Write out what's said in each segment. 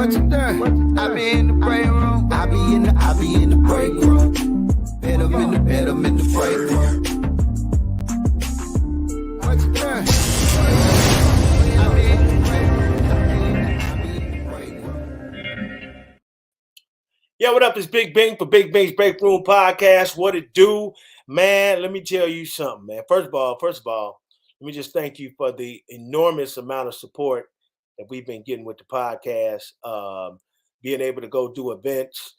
What you done? I be in the break room. I be in the break room. Bet I'm in the break room. What you done? I be in the break room. Yo, what up? It's Big Bink for Big Bink's Break Room Podcast. What it do? Man, let me tell you something, man. First of all, let me just thank you for the enormous amount of support that we've been getting with the podcast. Being able to go do events,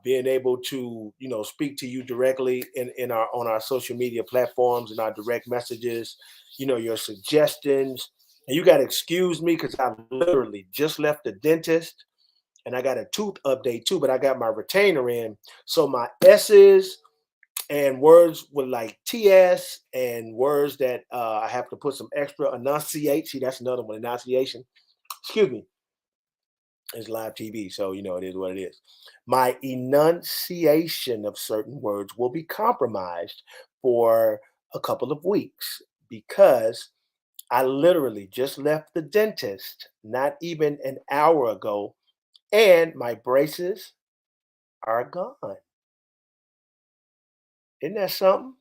being able to, speak to you directly in on our social media platforms and our direct messages, your suggestions. And you gotta excuse me because I literally just left the dentist. And I got a tooth update too, but I got my retainer in. So my S's and words with like TS and words that I have to put some extra enunciate. See, that's another one, enunciation. Excuse me. It's live TV, so it is what it is. My enunciation of certain words will be compromised for a couple of weeks because I literally just left the dentist not even an hour ago. And my braces are gone. Isn't that something?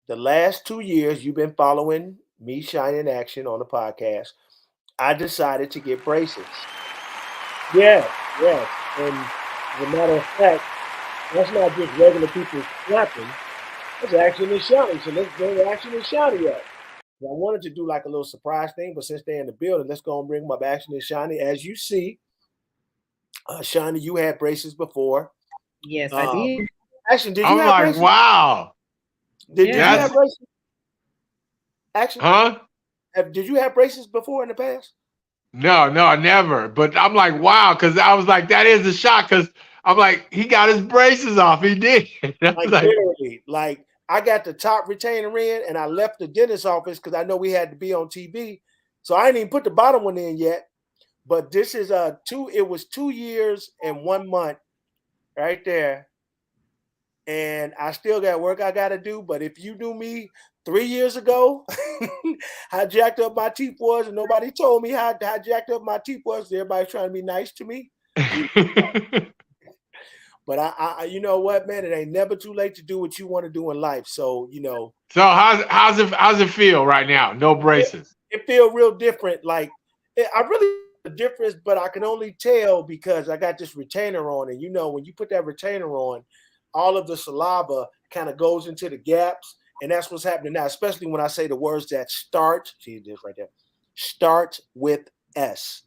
The last 2 years you've been following me shine in action on the podcast. I decided to get braces. Yes. And as a matter of fact, that's not just regular people slapping. That's action and shouting. So let's bring action and shouting up. I wanted to do like a little surprise thing, but since they're in the building, let's go and bring them up action and shiny. As you see, Shani, you had braces before. Yes, I did. Action, did you have braces? Wow. Did you have braces? Action? Huh? Did you have braces before in the past? No, never. But I'm like, wow, because I was like, that is a shock because I'm like, he got his braces off. He did. Literally, I got the top retainer in and I left the dentist's office because I know we had to be on TV. So I didn't even put the bottom one in yet. But this is it was 2 years and 1 month right there. And I still got work I got to do. But if you knew me 3 years ago, how jacked up my teeth was, and nobody told me how jacked up my teeth was. Everybody's trying to be nice to me. But I you know what, man? It ain't never too late to do what you want to do in life. So, So how's it feel right now? No braces. It feel real different. Like I really the difference, but I can only tell because I got this retainer on, and when you put that retainer on, all of the saliva kind of goes into the gaps, and that's what's happening now. Especially when I say the words that start. See this right there. Start with S,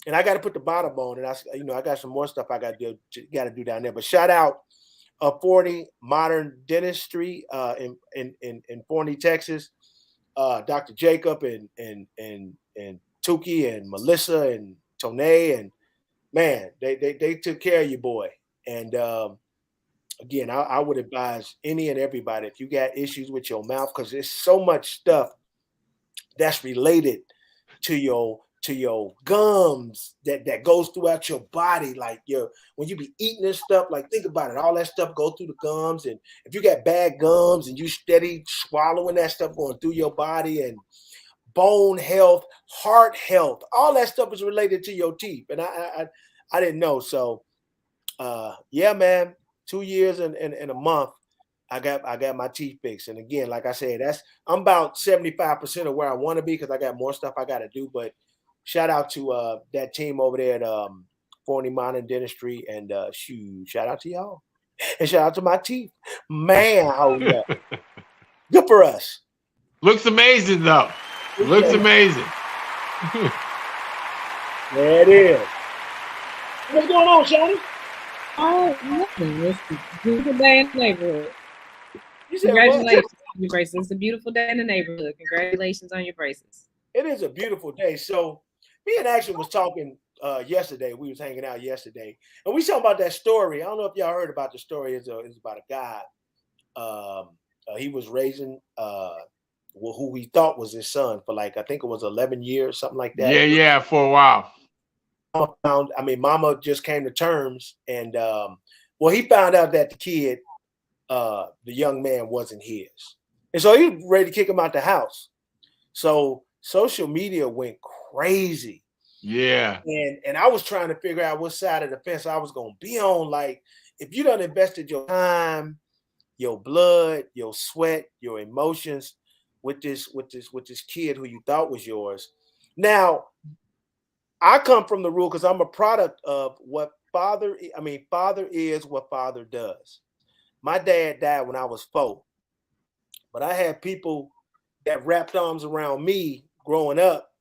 and I got to put the bottom on, and I got some more stuff I got to do down there. But shout out 40 Modern Dentistry in Forney, Texas. Dr. Jacob and Tuki and Melissa and Tone, and man, they took care of you, boy. And again, I would advise any and everybody, if you got issues with your mouth, because there's so much stuff that's related to your gums that goes throughout your body, like when you be eating this stuff, like think about it, all that stuff go through the gums, and if you got bad gums and you steady swallowing that stuff going through your body, and bone health, heart health, all that stuff is related to your teeth. And I didn't know. So yeah, man, 2 years and a month, I got my teeth fixed. And again, like I said, I'm about 75% of where I want to be because I got more stuff I got to do. But shout out to that team over there at Forney Modern Dentistry, and shout out to y'all. And shout out to my teeth. Man, oh yeah. Good for us. Looks amazing though. Looks amazing. There it is. What's going on, Shani? Oh, nothing. It's a beautiful day in the neighborhood. Congratulations on your braces. It's a beautiful day in the neighborhood. Congratulations on your braces. It is a beautiful day. So me and Action was talking yesterday. We was hanging out yesterday, and we talking about that story. I don't know if y'all heard about the story. It's about a guy. He was raising who we thought was his son for I think it was 11 years, something like that. Yeah, for a while. Mama just came to terms, and he found out that the kid, the young man, wasn't his, and so he was ready to kick him out the house. So social media went crazy. Yeah. And I was trying to figure out what side of the fence I was gonna be on. Like, if you done invested your time, your blood, your sweat, your emotions with this kid who you thought was yours. Now, I come from the rule because I'm a product of what father is what father does. My dad died when I was 4, but I had people that wrapped arms around me growing up,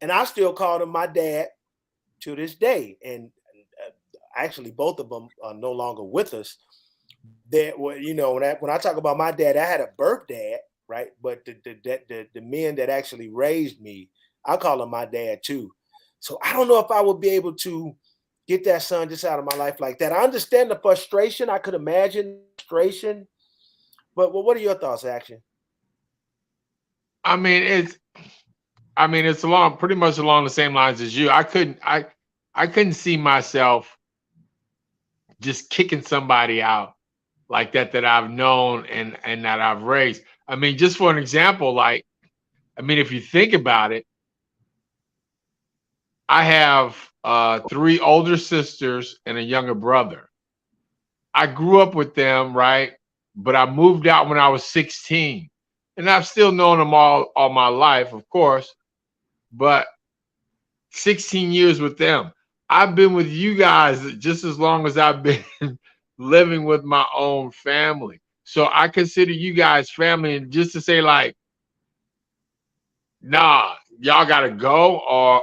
and I still call him my dad to this day. And actually, both of them are no longer with us. That when I talk about my dad, I had a birth dad, right? But the men that actually raised me, I call him my dad too. So I don't know if I would be able to get that son just out of my life like that. I understand the frustration. I could imagine frustration. But what are your thoughts, Action? I mean, it's pretty much along the same lines as you. I couldn't see myself just kicking somebody out like that I've known and that I've raised. I mean, just for an example, like, I mean, if you think about it, I have 3 older sisters and a younger brother. I grew up with them, right? But I moved out when I was 16. And I've still known them all my life, of course, but 16 years with them. I've been with you guys just as long as I've been living with my own family. So I consider you guys family. And just to say, like, nah, y'all gotta go,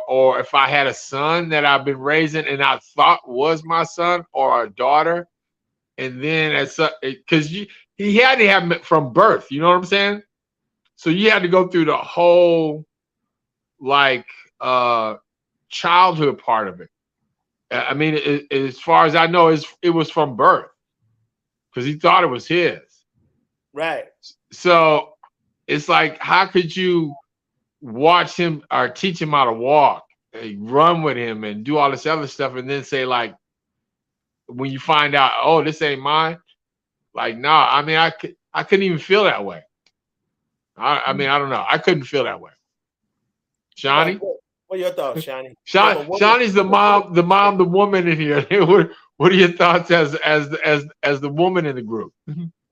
or if I had a son that I've been raising and I thought was my son or a daughter, and then because he had to have it from birth, you know what I'm saying? So you had to go through the whole like childhood part of it. I mean, as far as I know, it was from birth because he thought it was his. Right. So it's like, how could you watch him or teach him how to walk, run with him, and do all this other stuff, and then say, like, when you find out, oh, this ain't mine, like, nah. I mean, I couldn't even feel that way. I mean, I don't know. I couldn't feel that way. Shawnee? What are your thoughts, Shawnee? Shawnee's the woman in here. What are your thoughts as the woman in the group?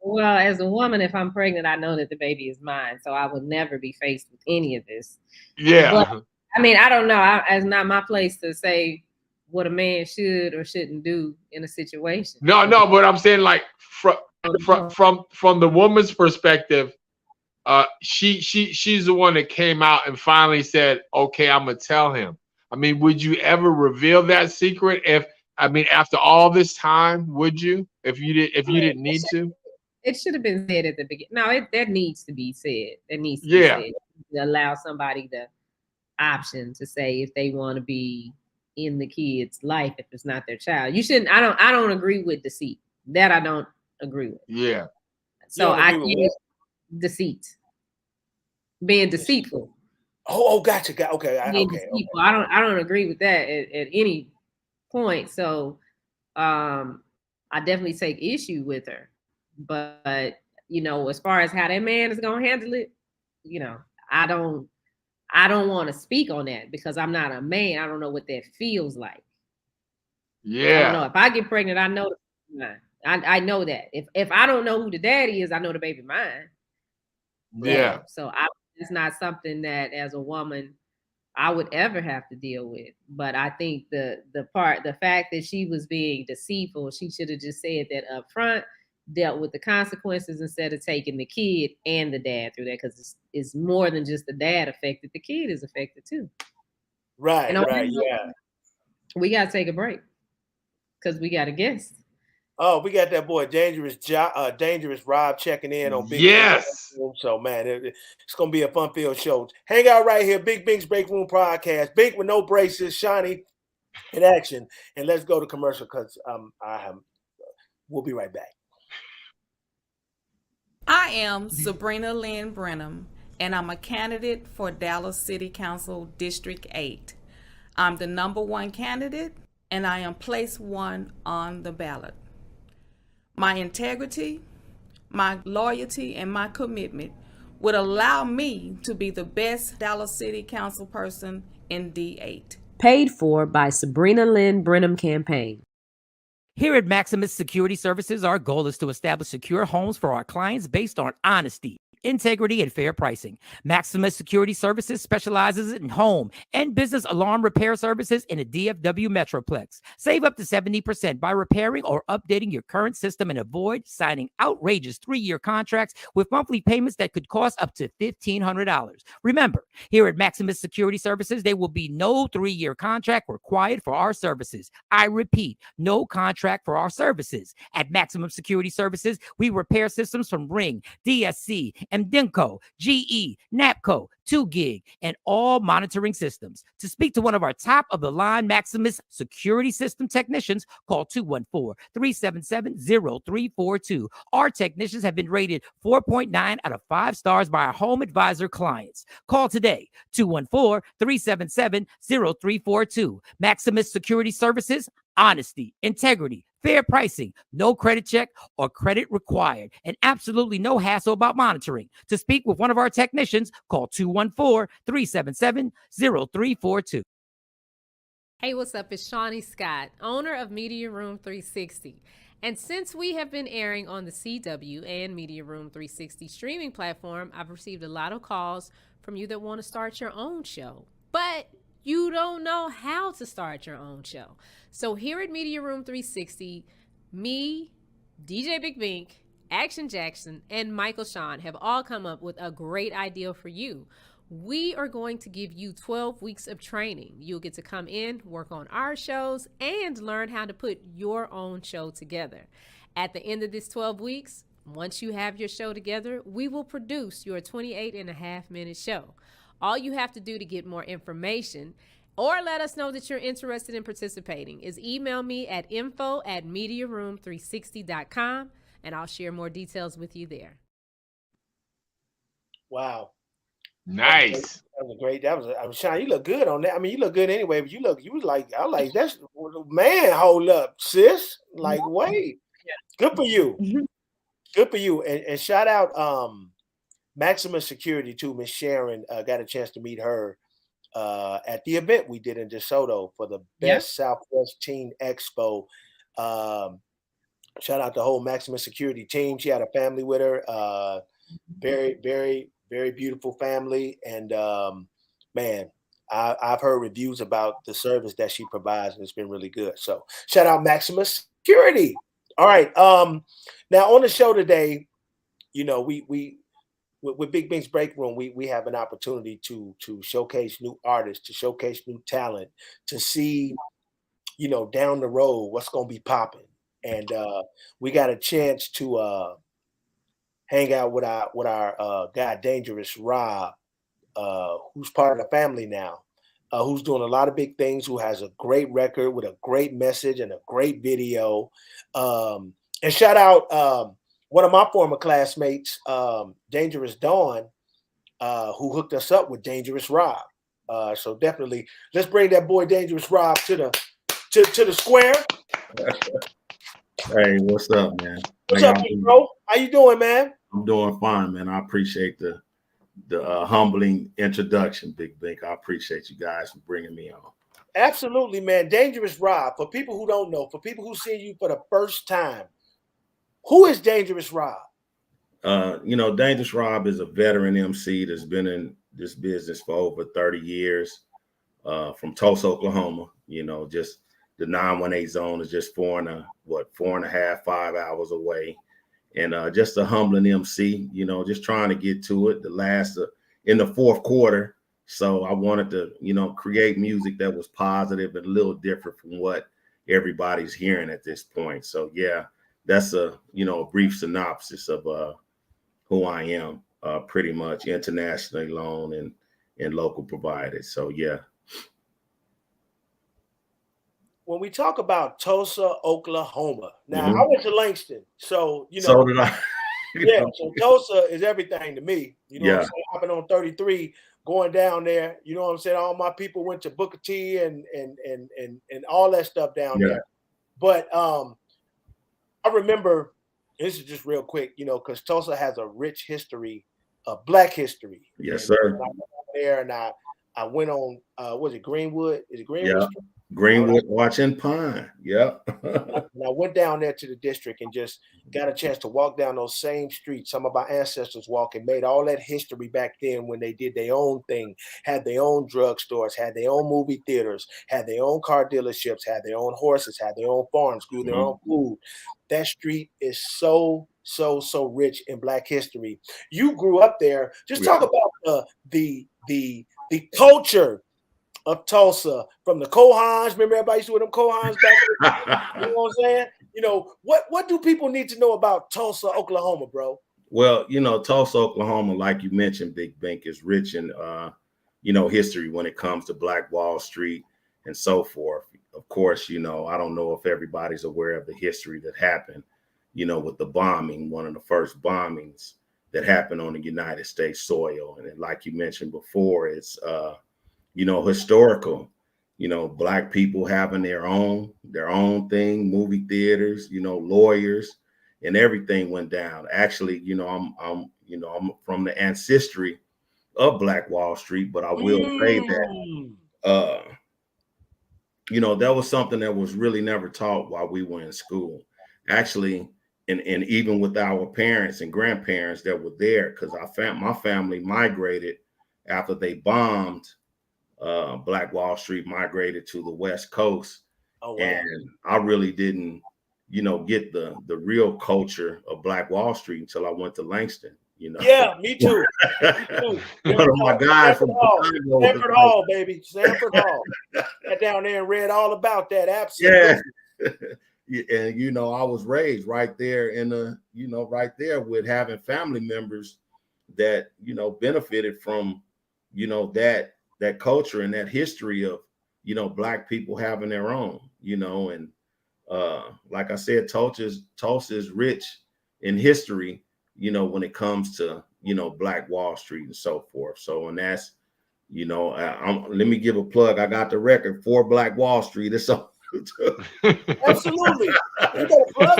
Well, as a woman, if I'm pregnant, I know that the baby is mine, so I would never be faced with any of this. Yeah. But, I mean, I don't know. It's not my place to say what a man should or shouldn't do in a situation. No, but I'm saying, like, from the woman's perspective, she's the one that came out and finally said, okay, I'm gonna tell him. I mean, would you ever reveal that secret after all this time, would you, if you didn't need to? It should have been said at the beginning. No, that needs to be said. That needs to be said to allow somebody the option to say if they want to be in the kid's life if it's not their child. You shouldn't. I don't agree with deceit. That I don't agree with. Yeah. So I can't deceit. Being deceitful. Oh, gotcha. Okay. Deceitful. I don't agree with that at any point. So I definitely take issue with her. But as far as how that man is gonna handle it, I don't want to speak on that because I'm not a man. I don't know what that feels like. Yeah. I don't know. If I get pregnant, I know I know that. If I don't know who the daddy is, I know the baby mine. Yeah. So it's not something that as a woman I would ever have to deal with. But I think the fact that she was being deceitful, she should have just said that up front, dealt with the consequences instead of taking the kid and the dad through that, because it's more than just the dad affected. The kid is affected too. Right, yeah. We got to take a break because we got a guest. Oh, we got that boy Dangerous Rob checking in on Bink. Yes. So, man, it's going to be a fun-filled show. Hang out right here, Big Bink's Break Room Podcast. Bink with no braces, Shawnee in action. And let's go to commercial because we'll be right back. I am Sabrina Lynn Brenham, and I'm a candidate for Dallas City Council District 8. I'm the #1 candidate, and I am place 1 on the ballot. My integrity, my loyalty, and my commitment would allow me to be the best Dallas City Council person in D8. Paid for by Sabrina Lynn Brenham Campaign. Here at Maximus Security Services, our goal is to establish secure homes for our clients based on honesty, integrity, and fair pricing. Maximus Security Services specializes in home and business alarm repair services in the DFW Metroplex. Save up to 70% by repairing or updating your current system and avoid signing outrageous 3-year contracts with monthly payments that could cost up to $1,500. Remember, here at Maximus Security Services, there will be no 3-year contract required for our services. I repeat, no contract for our services. At Maximum Security Services, we repair systems from Ring, DSC, MDINCO, GE, NAPCO, 2GIG, and all monitoring systems. To speak to one of our top-of-the-line Maximus Security System technicians, call 214-377-0342. Our technicians have been rated 4.9 out of 5 stars by our Home Advisor clients. Call today, 214-377-0342. Maximus Security Services, honesty, integrity, fair pricing, no credit check or credit required, and absolutely no hassle about monitoring. To speak with one of our technicians, call 214-377-0342. Hey, what's up? It's Shawnee Scott, owner of Media Room 360. And since we have been airing on the CW and Media Room 360 streaming platform, I've received a lot of calls from you that want to start your own show, but you don't know how to start your own show. So here at Media Room 360, me, DJ Bink, Action Jackson, and Michael Sean have all come up with a great idea for you. We are going to give you 12 weeks of training. You'll get to come in, work on our shows, and learn how to put your own show together. At the end of this 12 weeks, once you have your show together, we will produce your 28.5-minute show. All you have to do to get more information or let us know that you're interested in participating is email me at info@mediaroom360.com, and I'll share more details with you there. Wow. Nice. That was great. That was, Sean, you look good on that. I mean, you look good anyway, but you was like, I like that's, man, hold up, sis. Like, wait. Good for you. Good for you. And shout out Maximus Security too. Miss Sharon, got a chance to meet her at the event we did in DeSoto for the Best Southwest Teen Expo. Shout out the whole Maximus Security team. She had a family with her. Very, very, very beautiful family. And man, I've heard reviews about the service that she provides, and it's been really good. So shout out Maximus Security. All right. Now on the show today, you know, we with Big Bink's Break Room, we have an opportunity to showcase new artists, to showcase new talent, to see, you know, down the road what's going to be popping. And we got a chance to hang out with our guy Dangerous Rob, who's part of the family now, who's doing a lot of big things, who has a great record with a great message and a great video. And shout out one of my former classmates, Dangerous Dawn, who hooked us up with Dangerous Rob. So definitely, let's bring that boy Dangerous Rob to the square. Hey, what's up, man? What's up, bro? How you doing, man? I'm doing fine, man. I appreciate the humbling introduction, Big Bink. I appreciate you guys for bringing me on. Absolutely, man. Dangerous Rob. For people who don't know, for people who see you for the first time, who is Dangerous Rob? You know, Dangerous Rob is a veteran MC that's been in this business for over 30 years, from Tulsa, Oklahoma. You know, just the 918 zone is just 4.5, 5 hours away. And just a humbling MC, you know, just trying to get to it. The last in the fourth quarter. So I wanted to, you know, create music that was positive and a little different from what everybody's hearing at this point. So, yeah, that's a brief synopsis of who I am, pretty much internationally known and local provided. So, yeah. When we talk about Tulsa, Oklahoma, now I went to Langston, so you know. So did I. Yeah, so Tulsa is everything to me. You know what I'm saying? Hopping on 33, going down there. You know what I'm saying? All my people went to Booker T and all that stuff down there. But I remember, this is just real quick, you know, because Tulsa has a rich history of Black history. Yes, sir. I went there and I went on was it Greenwood? Is it Greenwood Yeah. Street? Greenwood, Watching Pine. Yep. And I went down there to the district and just got a chance to walk down those same streets. Some of my ancestors walking, made all that history back then when they did their own thing, had their own drugstores, had their own movie theaters, had their own car dealerships, had their own horses, had their own farms, grew their own food. That street is so rich in Black history. You grew up there. Just talk about the culture of Tulsa, from the Kohans. Remember everybody used to wear them Kohans back then? You know what I'm saying? You know, what do people need to know about Tulsa, Oklahoma, bro? Well, you know, Tulsa, Oklahoma, like you mentioned, Big Bink, is rich in, you know, history when it comes to Black Wall Street and so forth. Of course, you know, I don't know if everybody's aware of the history that happened, you know, with the bombing, one of the first bombings that happened on the United States soil. And like you mentioned before, it's, you know, historical, you know, Black people having their own thing, movie theaters, you know, lawyers, and everything went down. Actually, you know, I'm from the ancestry of Black Wall Street, but I will say that, you know, that was something that was really never taught while we were in school. Actually, and even with our parents and grandparents that were there, because my family migrated after they bombed Black Wall Street, migrated to the West Coast. Oh, wow. And I really didn't, you know, get the real culture of Black Wall Street until I went to Langston, you know. Yeah, me too. Me too. One of my guys from Stanford Hall, baby. Stanford Hall. Got down there and read all about that. Absolutely. Yeah. And, you know, I was raised right there in the, you know, right there with having family members that, you know, benefited from, you know, that culture and that history of, you know, Black people having their own, you know, and like I said, Tulsa is rich in history, you know, when it comes to, you know, Black Wall Street and so forth. So, and that's, you know, let me give a plug. I got the record for Black Wall Street. It's on YouTube. Absolutely. You got a plug.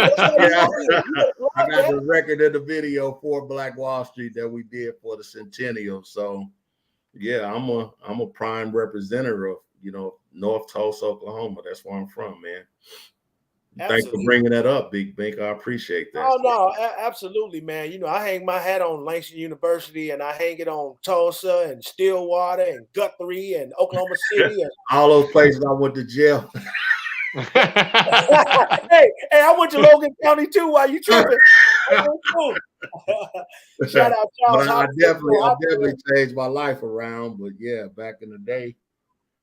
I got the record of the video for Black Wall Street that we did for the centennial. So, yeah, I'm a prime representative of, you know, North Tulsa, Oklahoma. That's where I'm from, man. Absolutely. Thanks for bringing that up, Big Bink. I appreciate that. Oh, no, absolutely, man. You know, I hang my hat on Langston University, and I hang it on Tulsa and Stillwater and Guthrie and Oklahoma City. And all those places I went to jail. hey, I went to Logan County too while you tripping. Shout out Charles. I definitely changed my life around, but yeah, back in the day,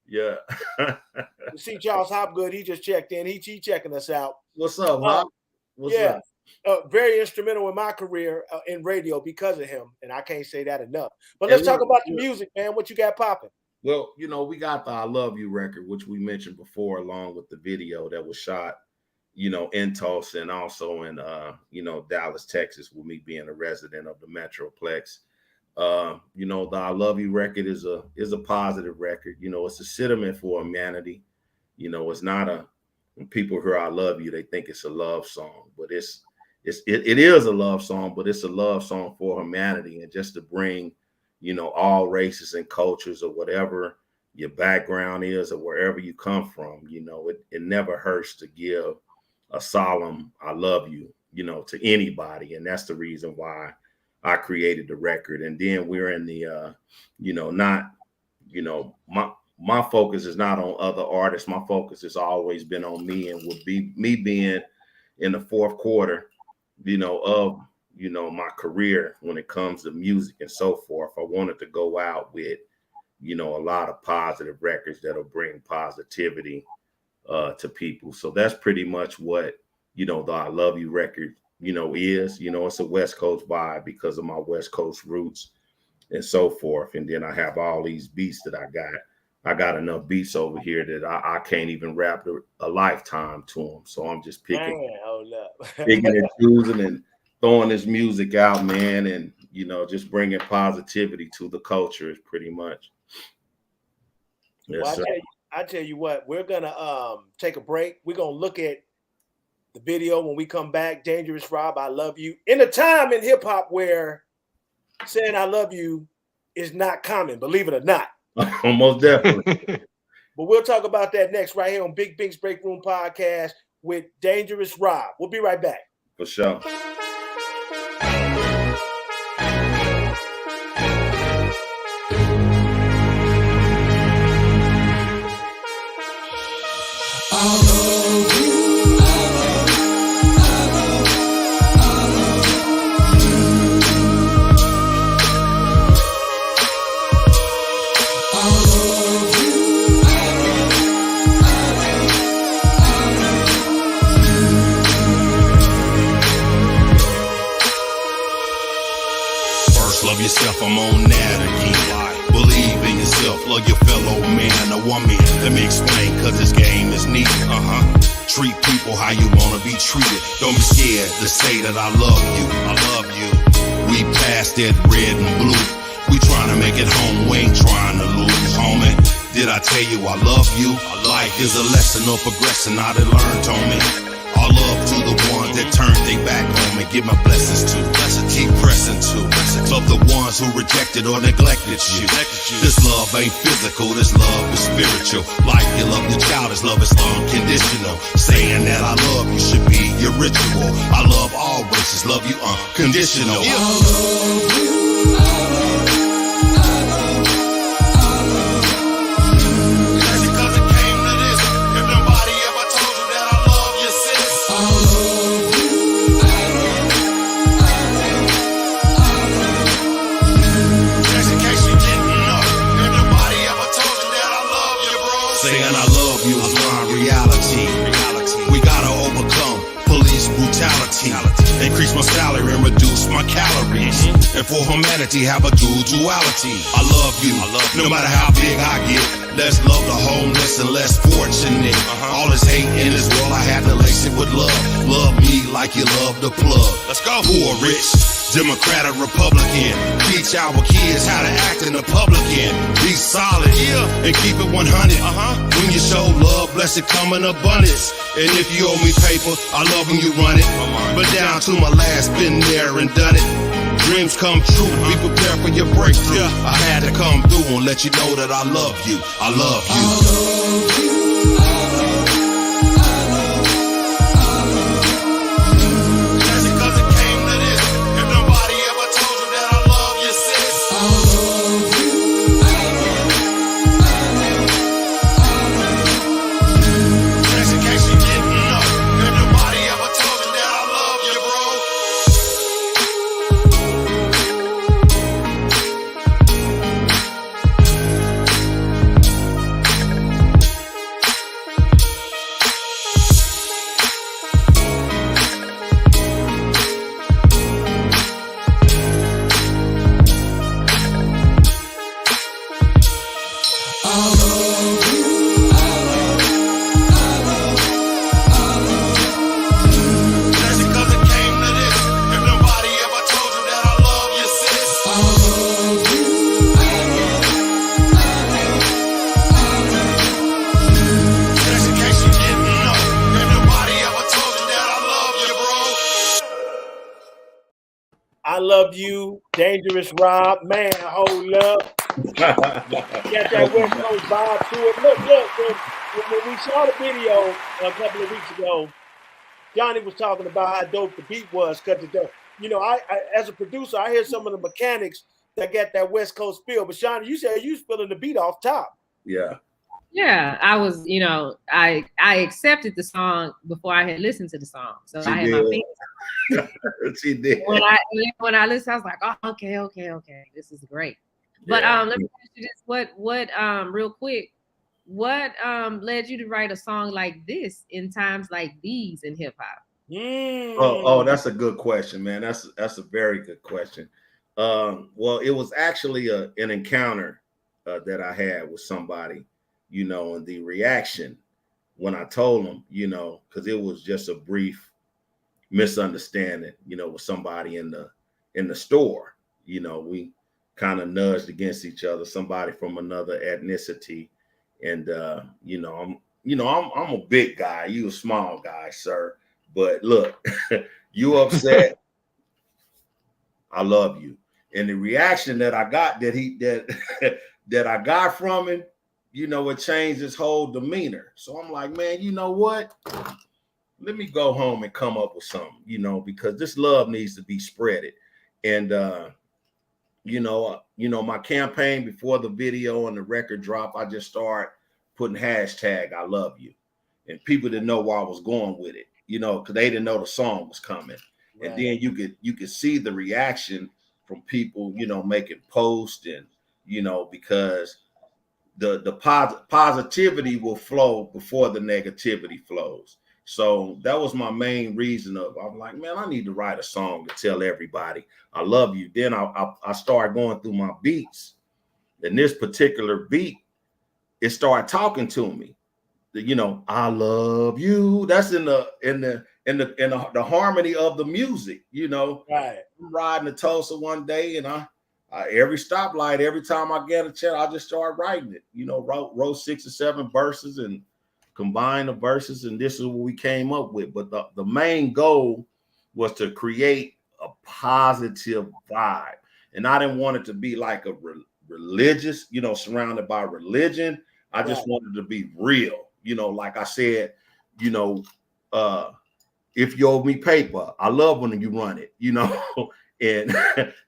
yeah. You see Charles Hopgood, he just checked in. He checking us out. What's up, Hop? What's up? Very instrumental in my career in radio because of him, and I can't say that enough. But let's talk about the music, man. What you got popping? Well, you know, we got the I Love You record, which we mentioned before, along with the video that was shot, you know, in Tulsa and also in, you know, Dallas, Texas, with me being a resident of the Metroplex. You know, the I Love You record is a positive record. You know, it's a sentiment for humanity. You know, it's not when people hear I Love You, they think it's a love song, but it is a love song, but it's a love song for humanity, and just to bring, you know, all races and cultures, or whatever your background is, or wherever you come from, you know, it never hurts to give a solemn I love you, you know, to anybody. And that's the reason why I created the record. And then we're in the, you know, not, you know, my focus is not on other artists. My focus has always been on me, and would be me being in the fourth quarter, you know, of, you know, my career when it comes to music and so forth. I wanted to go out with, you know, a lot of positive records that'll bring positivity to people. So that's pretty much what, you know, the I Love You record, you know, is. You know, it's a West Coast vibe because of my West Coast roots and so forth. And then I have all these beats that I got enough beats over here that I can't even rap a lifetime to them. So I'm just picking and choosing and throwing this music out, man, and, you know, just bringing positivity to the culture is pretty much. Yes, well, I tell you what, we're gonna take a break. We're gonna look at the video when we come back. Dangerous Rob, I Love You. In a time in hip hop where saying I love you is not common, believe it or not. Most definitely. But we'll talk about that next right here on Big Bink's Break Room Podcast with Dangerous Rob. We'll be right back. For sure. Love yourself, I'm on that again. Believe in yourself, love your fellow man or woman. Let me explain, cause this game is needed. Treat people how you wanna be treated. Don't be scared to say that I love you. I love you. We passed that red and blue. We trying to make it home, we ain't trying to lose, homie. Did I tell you I love you? Life is a lesson of progression I done learned, homie. All love to the ones that turned their back on me. Give my blessings to. Keep pressing to. Love the ones who rejected or neglected you. This love ain't physical, this love is spiritual. Like you love your child, this love is unconditional. Saying that I love you should be your ritual. I love all races, love you unconditional. I love you. Saying I love you is my reality. We gotta overcome police brutality. Increase my salary and reduce my calories. And for humanity, have a duality. I love you, no matter how big I get. Let's love the homeless and less fortunate. All this hate in this world, I had to lace it with love. Love me like you love the plug. Let's go. Poor, rich, Democrat or Republican. Teach our kids how to act in the public and be solid, and keep it 100. When you show love, blessed come in abundance. And if you owe me paper, I love when you run it. But down to my last, been there and done it. Dreams come true, be prepared for your breakthrough. I had to come through and let you know that I love you. I love you. I love you. I love you, Dangerous Rob. Man, hold up. Got that West Coast vibe to it. Look, when we saw the video a couple of weeks ago, Johnny was talking about how dope the beat was. Because, I as a producer, I hear some of the mechanics that got that West Coast feel. But, Shawnee, you said you was feeling the beat off top. Yeah. Yeah, I was, I accepted the song before I had listened to the song. So I had my fingers. She did. When I listened, I was like, oh, okay. This is great. But let me ask you this. What real quick, what led you to write a song like this in times like these in hip hop? Oh, that's a good question, man. That's a very good question. Well, it was actually an encounter that I had with somebody, and the reaction when I told them, because it was just a brief misunderstanding, with somebody in the store. We kind of nudged against each other, somebody from another ethnicity. And I'm a big guy, you a small guy, sir. But look, you upset. I love you. And the reaction that I got that that I got from him, you know, it changed his whole demeanor. So I'm like, man, you know what? Let me go home and come up with something, you know, because this love needs to be spreaded. And you know, my campaign before the video and the record drop, I just started putting hashtag I love you. And people didn't know where I was going with it, you know, because they didn't know the song was coming. Right. And then you could see the reaction from people, you know, making posts and, you know, because the positivity will flow before the negativity flows. So that was my main reason I'm like, man, I need to write a song to tell everybody I love you. Then I started going through my beats, and this particular beat, it started talking to me. You know, I love you. That's in the harmony of the music. You know, right. I'm riding to Tulsa one day, and I every stoplight, every time I get a chance, I just start writing it. You know, wrote 6 or 7 verses and combine the verses, and this is what we came up with. But the main goal was to create a positive vibe, and I didn't want it to be like a religious, you know, surrounded by religion. I just wanted to be real, you know. Like I said, you know, if you owe me paper, I love when you run it, you know. And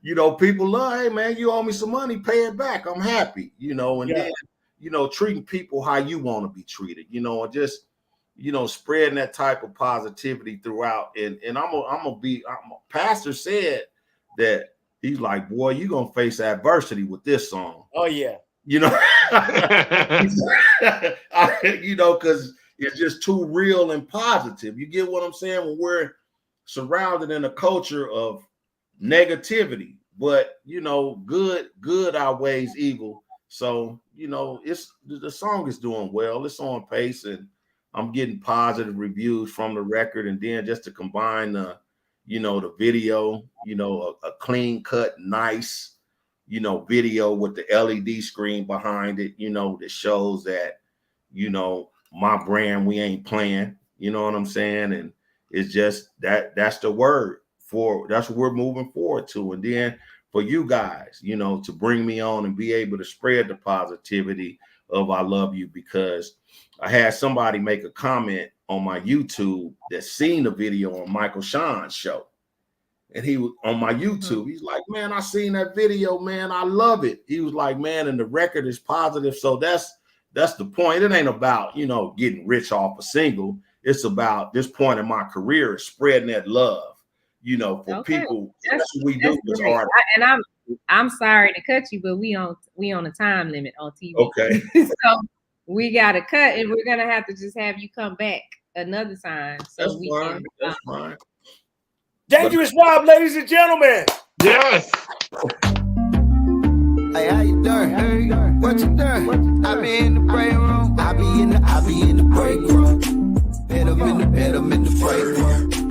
you know, people love, hey man, you owe me some money, pay it back. I'm happy, you know. And then, you know, treating people how you want to be treated, you know, and just, you know, spreading that type of positivity throughout. And Pastor said that he's like, boy, you're gonna face adversity with this song. Oh yeah. You know, you know, because it's just too real and positive. You get what I'm saying? When we're surrounded in a culture of negativity, but you know, good outweighs evil. So, you know, the song is doing well. It's on pace, and I'm getting positive reviews from the record. And then just to combine the, you know, the video, you know, a clean cut, nice, you know, video with the LED screen behind it, you know, that shows that, you know, my brand, we ain't playing, you know what I'm saying? And it's just that's the word for, that's what we're moving forward to. And then for you guys, you know, to bring me on and be able to spread the positivity of I love you, because I had somebody make a comment on my YouTube that seen the video on Michael Sean's show. And he was on my YouTube. He's like, man, I seen that video, man. I love it. He was like, man, and the record is positive. So that's the point. It ain't about, you know, getting rich off a single. It's about this point in my career is spreading that love, you know, for people. That's what we do as artists. And I'm sorry to cut you, but we on a time limit on TV. Okay. So we got to cut, and we're gonna have to just have you come back another time. So That's fine. Dangerous Rob, ladies and gentlemen. Yes. Hey, how you doing? Hey, what you doing? I be in the break room. I be in the break room. Hit 'em in the break room.